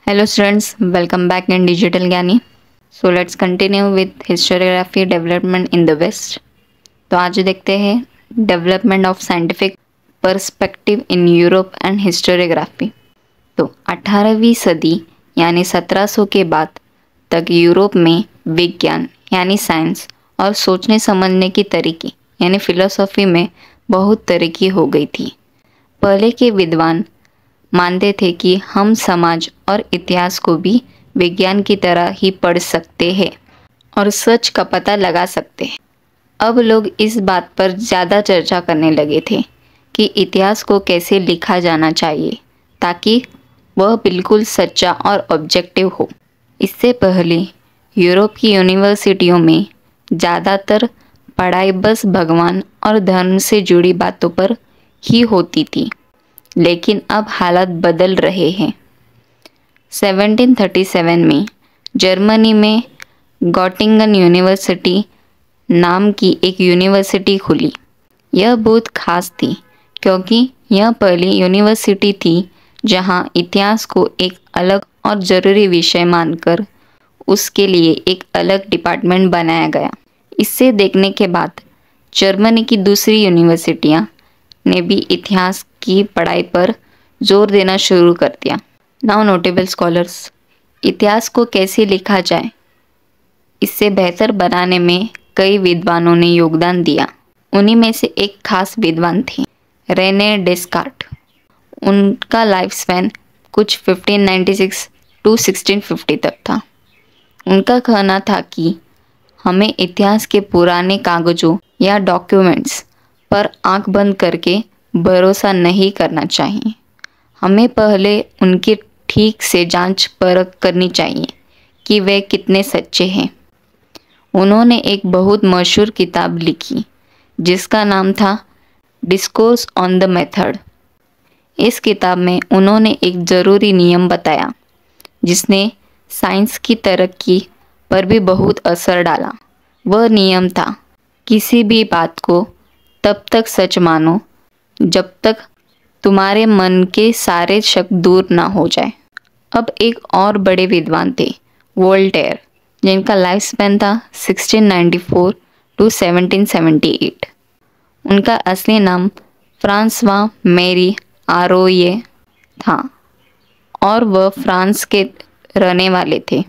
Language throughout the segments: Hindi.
Hello students, welcome back in Digital Gyani. So let's continue with historiography development in the West. तो आज देखते हैं development of scientific perspective in Europe and historiography. तो 18वीं सदी यानी 1700 के बाद तक यूरोप में विज्ञान यानी साइंस और सोचने समझने की तरीके यानी फिलोसॉफी में बहुत तरक्की हो गई थी। पहले के विद्वान मानते थे कि हम समाज और इतिहास को भी विज्ञान की तरह ही पढ़ सकते हैं और सच का पता लगा सकते हैं। अब लोग इस बात पर ज़्यादा चर्चा करने लगे थे कि इतिहास को कैसे लिखा जाना चाहिए ताकि वह बिल्कुल सच्चा और ऑब्जेक्टिव हो। इससे पहले यूरोप की यूनिवर्सिटियों में ज़्यादातर पढ़ाई बस भगवान और धर्म से जुड़ी बातों पर ही होती थी, लेकिन अब हालात बदल रहे हैं। 1737 में जर्मनी में गॉटिंगन यूनिवर्सिटी नाम की एक यूनिवर्सिटी खुली। यह बहुत खास थी क्योंकि यह पहली यूनिवर्सिटी थी जहां इतिहास को एक अलग और ज़रूरी विषय मानकर उसके लिए एक अलग डिपार्टमेंट बनाया गया। इसे देखने के बाद जर्मनी की दूसरी यूनिवर्सिटियां ने भी इतिहास की पढ़ाई पर जोर देना शुरू कर दिया। नाउ नोटेबल स्कॉलर्स, इतिहास को कैसे लिखा जाए इससे बेहतर बनाने में कई विद्वानों ने योगदान दिया। उन्हीं में से एक खास विद्वान थे रेने डेस्कार्ट। उनका लाइफ स्पैन कुछ 1596 टू 1650 तक था। उनका कहना था कि हमें इतिहास के पुराने कागजों या डॉक्यूमेंट्स पर आंख बंद करके भरोसा नहीं करना चाहिए। हमें पहले उनकी ठीक से जांच परख करनी चाहिए कि वे कितने सच्चे हैं। उन्होंने एक बहुत मशहूर किताब लिखी जिसका नाम था डिस्कोर्स ऑन द मेथड। इस किताब में उन्होंने एक ज़रूरी नियम बताया जिसने साइंस की तरक्की पर भी बहुत असर डाला। वह नियम था, किसी भी बात को तब तक सच मानो जब तक तुम्हारे मन के सारे शक दूर ना हो जाए। अब एक और बड़े विद्वान थे वोल्टेयर, जिनका लाइफ स्पैन था 1694 टू 1778। उनका असली नाम फ्रांसवा मेरी आरोये था और वह फ्रांस के रहने वाले थे।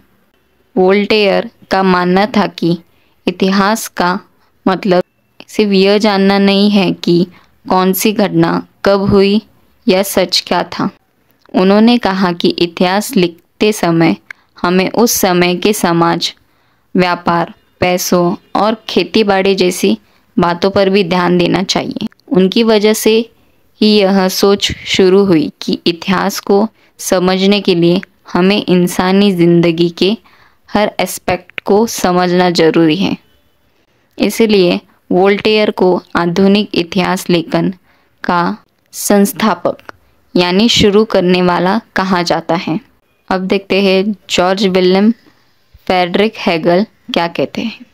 वोल्टेयर का मानना था कि इतिहास का मतलब सिर्फ यह जानना नहीं है कि कौन सी घटना कब हुई या सच क्या था। उन्होंने कहा कि इतिहास लिखते समय हमें उस समय के समाज, व्यापार, पैसों और खेतीबाड़ी जैसी बातों पर भी ध्यान देना चाहिए। उनकी वजह से ही यह सोच शुरू हुई कि इतिहास को समझने के लिए हमें इंसानी ज़िंदगी के हर एस्पेक्ट को समझना ज़रूरी है। इसलिए वोल्टेयर को आधुनिक इतिहास लेखन का संस्थापक यानी शुरू करने वाला कहा जाता है। अब देखते हैं जॉर्ज विलियम फ्रेडरिक हेगल क्या कहते हैं।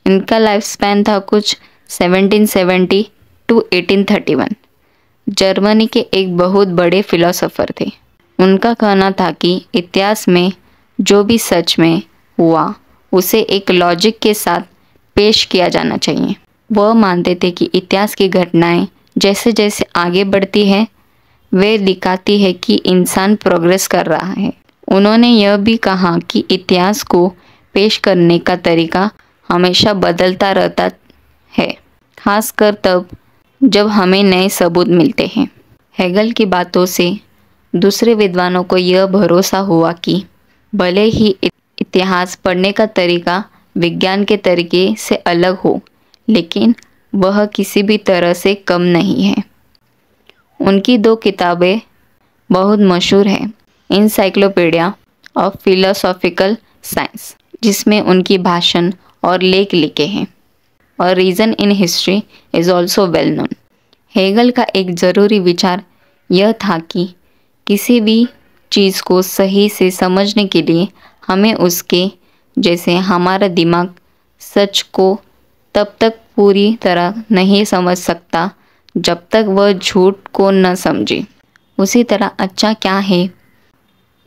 इनका लाइफ स्पैन था कुछ 1770 टू 1831। जर्मनी के एक बहुत बड़े फिलोसोफर थे। उनका कहना था कि इतिहास में जो भी सच में हुआ उसे एक लॉजिक के साथ पेश किया जाना चाहिए। वह मानते थे कि इतिहास की घटनाएं जैसे जैसे आगे बढ़ती है वे दिखाती है कि इंसान प्रोग्रेस कर रहा है। उन्होंने यह भी कहा कि इतिहास को पेश करने का तरीका हमेशा बदलता रहता है, खासकर तब जब हमें नए सबूत मिलते हैं। हेगल की बातों से दूसरे विद्वानों को यह भरोसा हुआ कि भले ही इतिहास पढ़ने का तरीका विज्ञान के तरीके से अलग हो, लेकिन वह किसी भी तरह से कम नहीं है। उनकी दो किताबें बहुत मशहूर हैं, इनसाइक्लोपीडिया ऑफ फिलोसॉफिकल साइंस, जिसमें उनकी भाषण और लेख लिखे हैं, और reason in history is also well known. Hegel का एक ज़रूरी विचार यह था कि किसी भी चीज़ को सही से समझने के लिए हमें उसके जैसे हमारा दिमाग सच को तब तक पूरी तरह नहीं समझ सकता जब तक वह झूठ को न समझे। उसी तरह अच्छा क्या है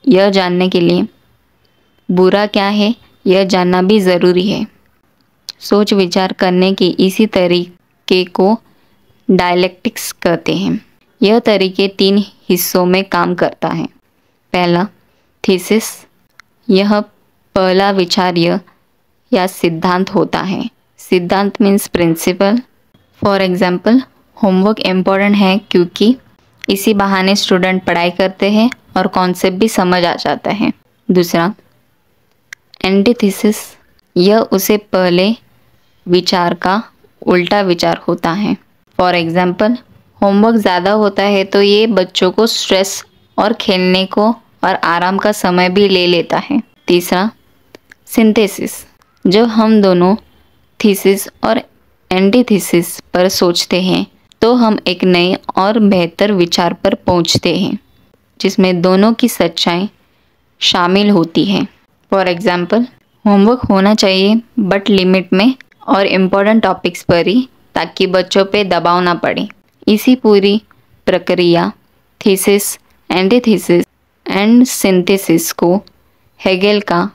यह जानने के लिए बुरा क्या है यह जानना भी ज़रूरी है। सोच विचार करने के इसी तरीके को डायलेक्टिक्स कहते हैं। यह तरीके 3 हिस्सों में काम करता है। पहला थीसिस, यह पहला विचार्य या सिद्धांत होता है। सिद्धांत means principle. For example, homework important है क्योंकि इसी बहाने स्टूडेंट पढ़ाई करते हैं और कॉन्सेप्ट भी समझ आ जाता है। दूसरा एंटीथीसिस, यह उसे पहले विचार का उल्टा विचार होता है। फॉर एग्जाम्पल, होमवर्क ज़्यादा होता है तो ये बच्चों को स्ट्रेस और खेलने को और आराम का समय भी ले लेता है। तीसरा सिंथेसिस, जब हम दोनों थीसिस और एंटीथीसिस पर सोचते हैं तो हम एक नए और बेहतर विचार पर पहुंचते हैं जिसमें दोनों की सच्चाई शामिल होती है। फॉर एग्जाम्पल, होमवर्क होना चाहिए बट लिमिट में और इम्पोर्टेंट टॉपिक्स पर ही, ताकि बच्चों पे दबाव ना पड़े। इसी पूरी प्रक्रिया थीसिस, एंटीथीसिस एंड सिंथेसिस को हेगेल का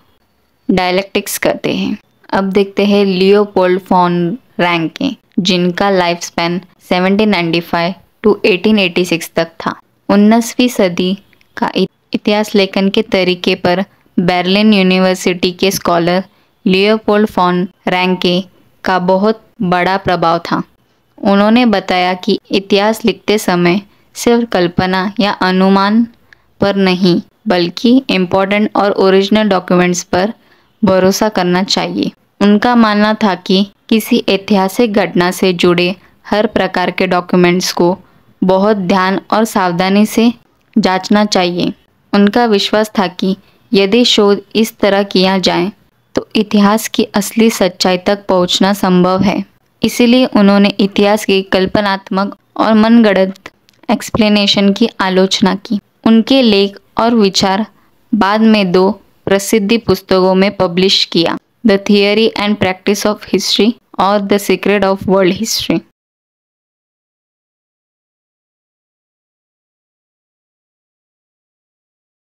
डायलेक्टिक्स कहते हैं। अब देखते हैं लियोपोल्ड फॉन रैंके, जिनका लाइफ स्पैन 1795 टू 1886 तक था। 19वीं सदी का इतिहास लेखन के तरीके पर बर्लिन यूनिवर्सिटी के स्कॉलर लियोपोल्ड फॉन रैंके का बहुत बड़ा प्रभाव था। उन्होंने बताया कि इतिहास लिखते समय सिर्फ कल्पना या अनुमान पर नहीं बल्कि इम्पोर्टेंट और ओरिजिनल डॉक्यूमेंट्स पर भरोसा करना चाहिए। उनका मानना था कि किसी ऐतिहासिक घटना से जुड़े हर प्रकार के डॉक्यूमेंट्स को बहुत ध्यान और सावधानी से जांचना चाहिए। उनका विश्वास था कि यदि शोध इस तरह किया जाए तो इतिहास की असली सच्चाई तक पहुंचना संभव है। इसीलिए उन्होंने इतिहास की कल्पनात्मक और मनगढ़ंत एक्सप्लेनेशन की आलोचना की। उनके लेख और विचार बाद में 2 प्रसिद्ध पुस्तकों में पब्लिश किया, the theory and practice of history और the secret of world history.